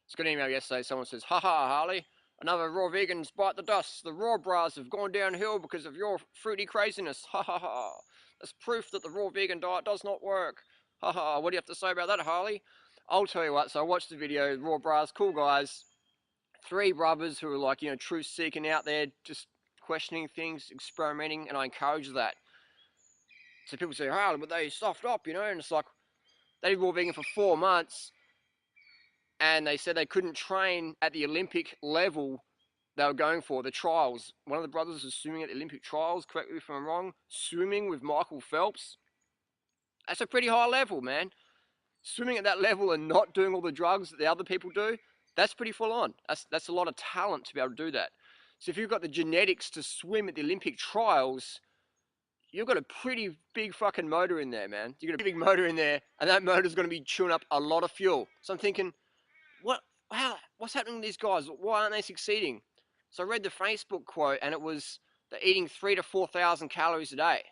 It's got an email yesterday. Someone says, "Haha, Harley, another raw vegans bite the dust. The raw bras have gone downhill because of your fruity craziness. Ha ha ha. That's proof that the raw vegan diet does not work. Ha ha. What do you have to say about that, Harley?" I'll tell you what. So I watched the video. Raw bras, cool guys. Three brothers who are like, truth seeking out there, just questioning things, experimenting, and I encourage that. So people say, "Harley, but they soft up, and it's like they did raw vegan for 4 months. And they said they couldn't train at the Olympic level they were going for, the trials. One of the brothers was swimming at the Olympic trials, correct me if I'm wrong, swimming with Michael Phelps. That's a pretty high level, man. Swimming at that level and not doing all the drugs that the other people do, that's pretty full on. That's a lot of talent to be able to do that. So if you've got the genetics to swim at the Olympic trials, you've got a pretty big fucking motor in there, man. You've got a big motor in there, and that motor's going to be chewing up a lot of fuel. So I'm thinking, what's happening to these guys? Why aren't they succeeding? So I read the Facebook quote, and it was they're eating 3,000 to 4,000 calories a day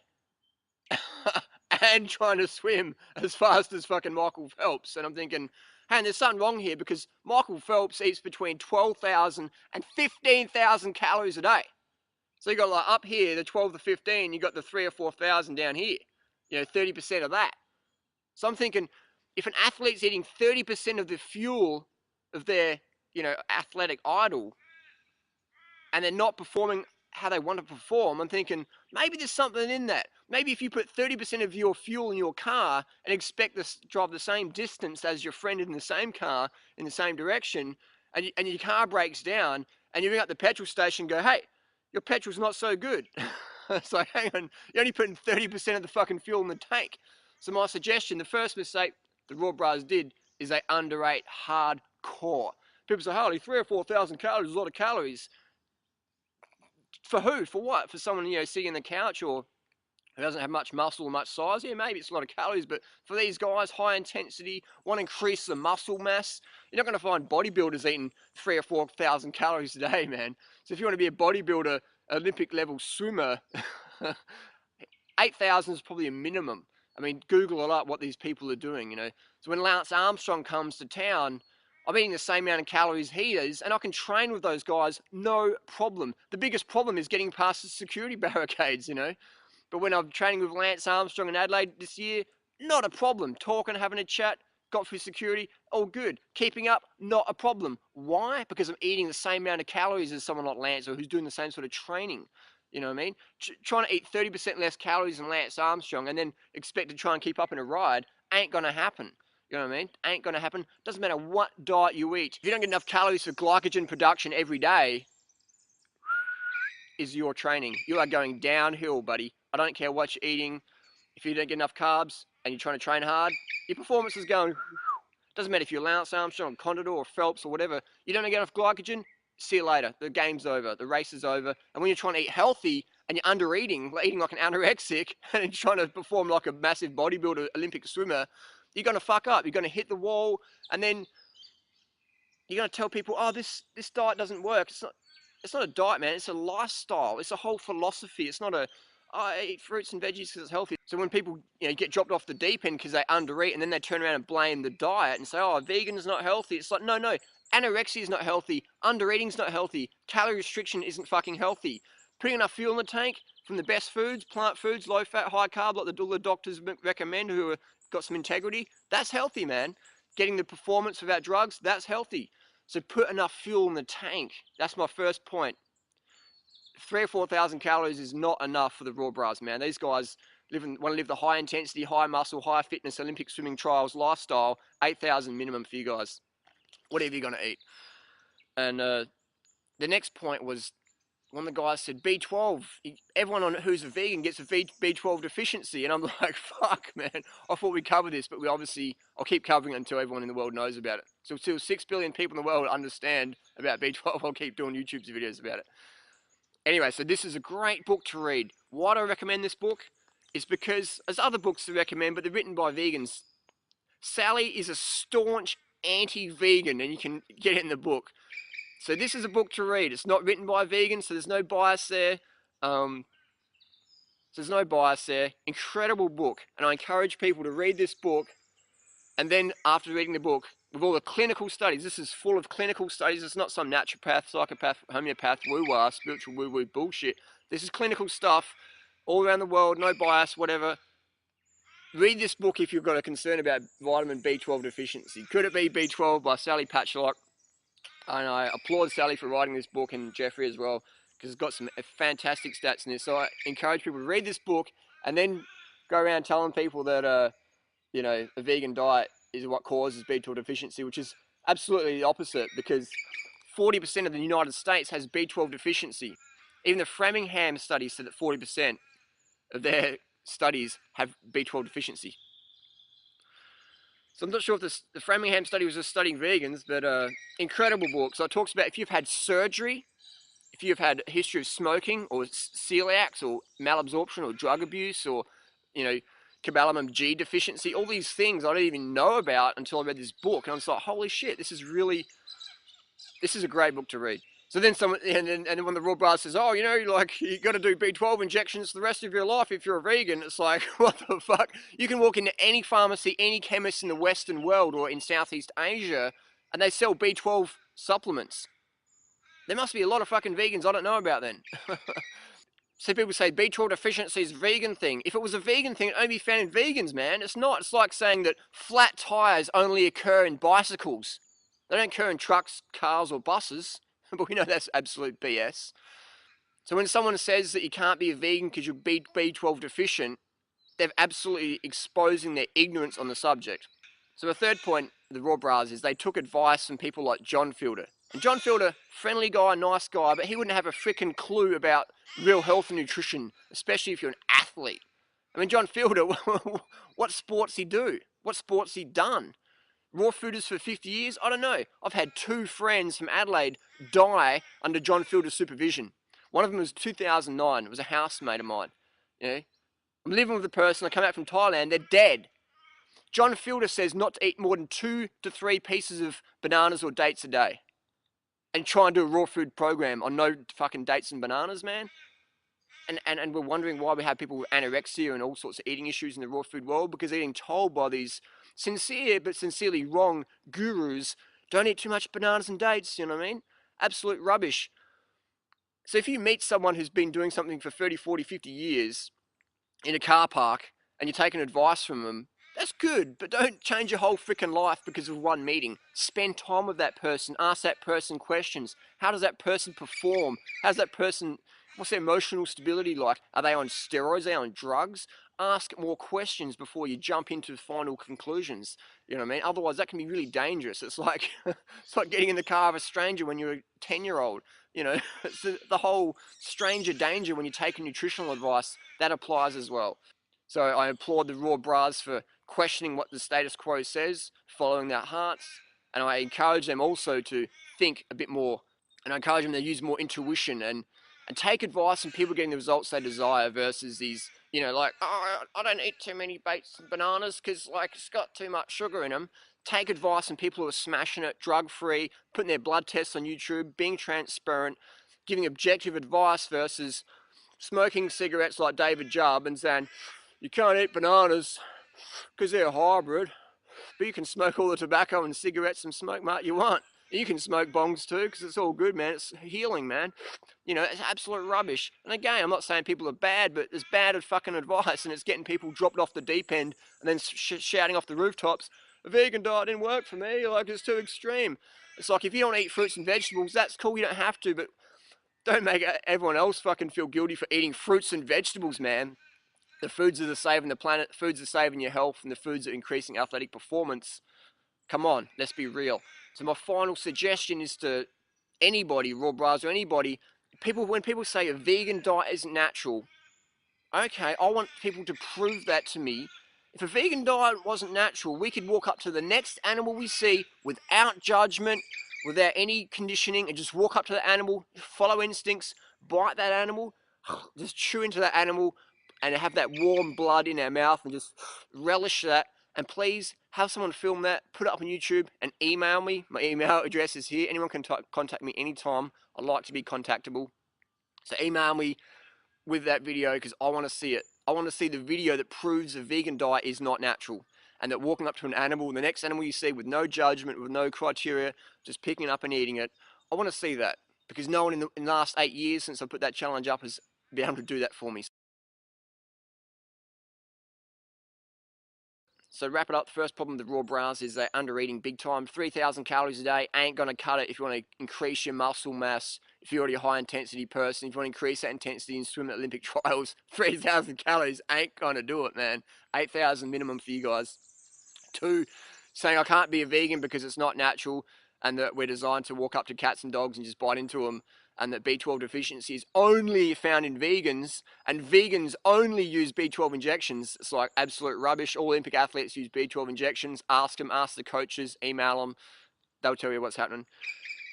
and trying to swim as fast as fucking Michael Phelps. And I'm thinking, hey, there's something wrong here, because Michael Phelps eats between 12,000 and 15,000 calories a day. So you got like up here, the 12 to 15, you got the 3,000 or 4,000 down here. 30% of that. So I'm thinking, if an athlete's eating 30% of the fuel of their, athletic idol, and they're not performing how they want to perform, I'm thinking, maybe there's something in that. Maybe if you put 30% of your fuel in your car and expect to drive the same distance as your friend in the same car, in the same direction, and your car breaks down, and you ring up the petrol station and go, hey, your petrol's not so good. It's like, hang on, you're only putting 30% of the fucking fuel in the tank. So my suggestion, the first mistake the Raw Bros did, is they underate hardcore. People say, Harley, 3,000 or 4,000 calories is a lot of calories. For who? For what? For someone, sitting on the couch or who doesn't have much muscle or much size? Yeah, maybe it's a lot of calories, but for these guys, high intensity, want to increase the muscle mass, you're not going to find bodybuilders eating 3,000 or 4,000 calories a day, man. So if you want to be a bodybuilder, Olympic level swimmer, 8,000 is probably a minimum. I mean, Google it up what these people are doing, So when Lance Armstrong comes to town, I'm eating the same amount of calories he is, and I can train with those guys, no problem. The biggest problem is getting past the security barricades, But when I'm training with Lance Armstrong in Adelaide this year, not a problem. Talking, having a chat, got through security, all good. Keeping up, not a problem. Why? Because I'm eating the same amount of calories as someone like Lance, or who's doing the same sort of training. You know what I mean? Trying to eat 30% less calories than Lance Armstrong and then expect to try and keep up in a ride ain't going to happen. You know what I mean? Ain't going to happen. Doesn't matter what diet you eat. If you don't get enough calories for glycogen production every day, is your training. You are going downhill, buddy. I don't care what you're eating. If you don't get enough carbs and you're trying to train hard, your performance is going. Doesn't matter if you're Lance Armstrong, Condor, or Phelps, or whatever. You don't get enough glycogen, see you later. The game's over. The race is over. And when you're trying to eat healthy and you're under eating like an anorexic, and you're trying to perform like a massive bodybuilder, Olympic swimmer, you're going to fuck up. You're going to hit the wall, and then you're going to tell people, oh, this diet doesn't work. It's not a diet, man. It's a lifestyle. It's a whole philosophy. It's not I eat fruits and veggies because it's healthy. So when people get dropped off the deep end because they undereat, and then they turn around and blame the diet and say, oh, vegan is not healthy. It's like, no. Anorexia is not healthy. Undereating is not healthy. Calorie restriction isn't fucking healthy. Putting enough fuel in the tank from the best foods, plant foods, low fat, high carb, like all the doctors recommend who have got some integrity, that's healthy, man. Getting the performance without drugs, that's healthy. So put enough fuel in the tank. That's my first point. 3,000 or 4,000 calories is not enough for the Raw Bras, man. These guys want to live the high intensity, high muscle, high fitness Olympic swimming trials lifestyle. 8,000 minimum for you guys. Whatever you're going to eat. And the next point was one of the guys said B12. Everyone who's a vegan gets a B12 deficiency. And I'm like, fuck, man. I thought we covered this, but I'll keep covering it until everyone in the world knows about it. So until 6 billion people in the world understand about B12, I'll keep doing YouTube videos about it. Anyway, so this is a great book to read. Why do I recommend this book? It's because there's other books to recommend, but they're written by vegans. Sally is a staunch anti-vegan, and you can get it in the book. So this is a book to read. It's not written by vegans, so there's no bias there. Incredible book, and I encourage people to read this book, and then after reading the book, with all the clinical studies. This is full of clinical studies. It's not some naturopath, psychopath, homeopath, woo-wah, spiritual woo-woo bullshit. This is clinical stuff all around the world, no bias, whatever. Read this book if you've got a concern about vitamin B12 deficiency. Could it be B12 by Sally Patchlock? And I applaud Sally for writing this book, and Jeffrey as well, because it's got some fantastic stats in this. So I encourage people to read this book and then go around telling people that, you know, a vegan diet is what causes B12 deficiency, which is absolutely the opposite, because 40% of the United States has B12 deficiency. Even the Framingham study said that 40% of their studies have B12 deficiency. So I'm not sure if the Framingham study was just studying vegans, but incredible book. So it talks about if you've had surgery, if you've had a history of smoking or celiacs or malabsorption or drug abuse or, you know, cobalamin G deficiency, all these things I didn't even know about until I read this book. And I was like, holy shit, this is a great book to read. So then someone, and then when the Raw Brahs says, oh, you know, like, you got to do B12 injections the rest of your life if you're a vegan, it's like, what the fuck? You can walk into any pharmacy, any chemist in the Western world or in Southeast Asia, and they sell B12 supplements. There must be a lot of fucking vegans I don't know about then. So people say B12 deficiency is a vegan thing. If it was a vegan thing, it'd only be found in vegans, man. It's not. It's like saying that flat tires only occur in bicycles. They don't occur in trucks, cars, or buses. But we know that's absolute BS. So when someone says that you can't be a vegan because you're B12 deficient, they're absolutely exposing their ignorance on the subject. So the third point, the Raw Brahs, is they took advice from people like John Fielder. And John Fielder, friendly guy, nice guy, but he wouldn't have a freaking clue about real health and nutrition, especially if you're an athlete. I mean, John Fielder, what sports he do? What sports he done? Raw fooders for 50 years? I don't know. I've had 2 friends from Adelaide die under John Fielder's supervision. One of them was 2009. It was a housemate of mine. You know, I'm living with a person. I come out from Thailand. They're dead. John Fielder says not to eat more than 2 to 3 pieces of bananas or dates a day. And try and do a raw food program on no fucking dates and bananas, man. And we're wondering why we have people with anorexia and all sorts of eating issues in the raw food world, because they're getting told by these sincere but sincerely wrong gurus, don't eat too much bananas and dates, you know what I mean? Absolute rubbish. So if you meet someone who's been doing something for 30, 40, 50 years in a car park and you're taking advice from them, that's good, but don't change your whole freaking life because of one meeting. Spend time with that person, ask that person questions. How does that person perform? How's that person, what's their emotional stability like? Are they on steroids? Are they on drugs? Ask more questions before you jump into final conclusions. You know what I mean? Otherwise, that can be really dangerous. It's like it's like getting in the car of a stranger when you're a 10-year-old. You know, it's the whole stranger danger when you take nutritional advice. That applies as well. So I applaud the Raw Brahs for questioning what the status quo says, following their hearts, and I encourage them also to think a bit more, and I encourage them to use more intuition and take advice from people getting the results they desire versus these, you know, like, oh, I don't eat too many dates and bananas because, like, it's got too much sugar in them. Take advice from people who are smashing it, drug-free, putting their blood tests on YouTube, being transparent, giving objective advice versus smoking cigarettes like David Jubb and saying, you can't eat bananas because they're a hybrid, but you can smoke all the tobacco and cigarettes and smoke mate you want. You can smoke bongs too because it's all good, man. It's healing, man. You know, it's absolute rubbish. And again, I'm not saying people are bad, but it's bad at fucking advice, and it's getting people dropped off the deep end and then shouting off the rooftops, a vegan diet didn't work for me, like, it's too extreme. It's like, if you don't eat fruits and vegetables, that's cool, you don't have to, but don't make everyone else fucking feel guilty for eating fruits and vegetables, man. The foods that are saving the planet, the foods that are saving your health, and the foods that are increasing athletic performance. Come on, let's be real. So my final suggestion is to anybody, Raw Brahs or anybody, when people say a vegan diet isn't natural, okay, I want people to prove that to me. If a vegan diet wasn't natural, we could walk up to the next animal we see without judgment, without any conditioning, and just walk up to the animal, follow instincts, bite that animal, just chew into that animal, and have that warm blood in our mouth and just relish that. And please have someone film that, put it up on YouTube, and email me. My email address is here. Anyone can contact me anytime. I like to be contactable. So email me with that video because I want to see it. I want to see the video that proves a vegan diet is not natural. and that walking up to an animal, the next animal you see with no judgment, with no criteria, just picking it up and eating it. I want to see that, because no one in the last 8 years since I put that challenge up has been able to do that for me. So wrap it up, the first problem with the raw brahs is they're under eating big time. 3,000 calories a day ain't going to cut it if you want to increase your muscle mass, if you're already a high intensity person, if you want to increase that intensity and swim at Olympic trials. 3,000 calories ain't going to do it, man. 8,000 minimum for you guys. 2, saying I can't be a vegan because it's not natural and that we're designed to walk up to cats and dogs and just bite into them, and that B12 deficiency is only found in vegans, and vegans only use B12 injections. It's like absolute rubbish. All Olympic athletes use B12 injections. Ask them, ask the coaches, email them. They'll tell you what's happening.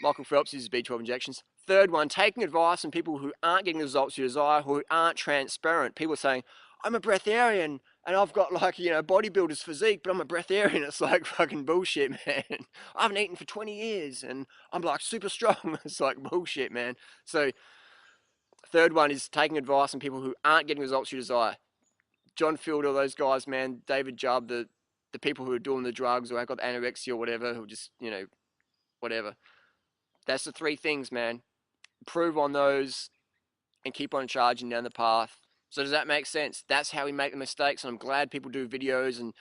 Michael Phelps uses B12 injections. Third one, taking advice from people who aren't getting the results you desire, who aren't transparent. People are saying, I'm a breatharian and I've got like, bodybuilder's physique, but I'm a breatharian. It's like fucking bullshit, man. I haven't eaten for 20 years and I'm like super strong. It's like bullshit, man. So third one is taking advice from people who aren't getting results you desire. John Field, all those guys, man, David Jubb, the people who are doing the drugs or have got anorexia or whatever, who just, whatever. That's the 3 things, man. Improve on those and keep on charging down the path. So does that make sense? That's how we make the mistakes, and I'm glad people do videos and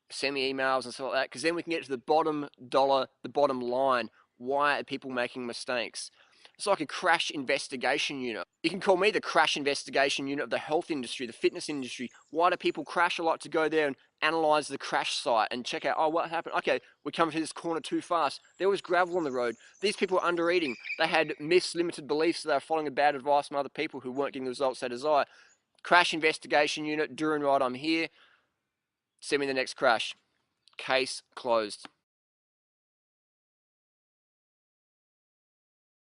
send me emails and stuff like that, because then we can get to the bottom dollar, the bottom line. Why are people making mistakes? It's like a crash investigation unit. You can call me the crash investigation unit of the health industry, the fitness industry. Why do people crash? I like to go there and analyze the crash site and check out, oh, what happened? Okay, we're coming to this corner too fast. There was gravel on the road. These people were under eating. They had mislimited beliefs. So they were following the bad advice from other people who weren't getting the results they desire. Crash investigation unit, Durianrider, I'm here. Send me the next crash. Case closed.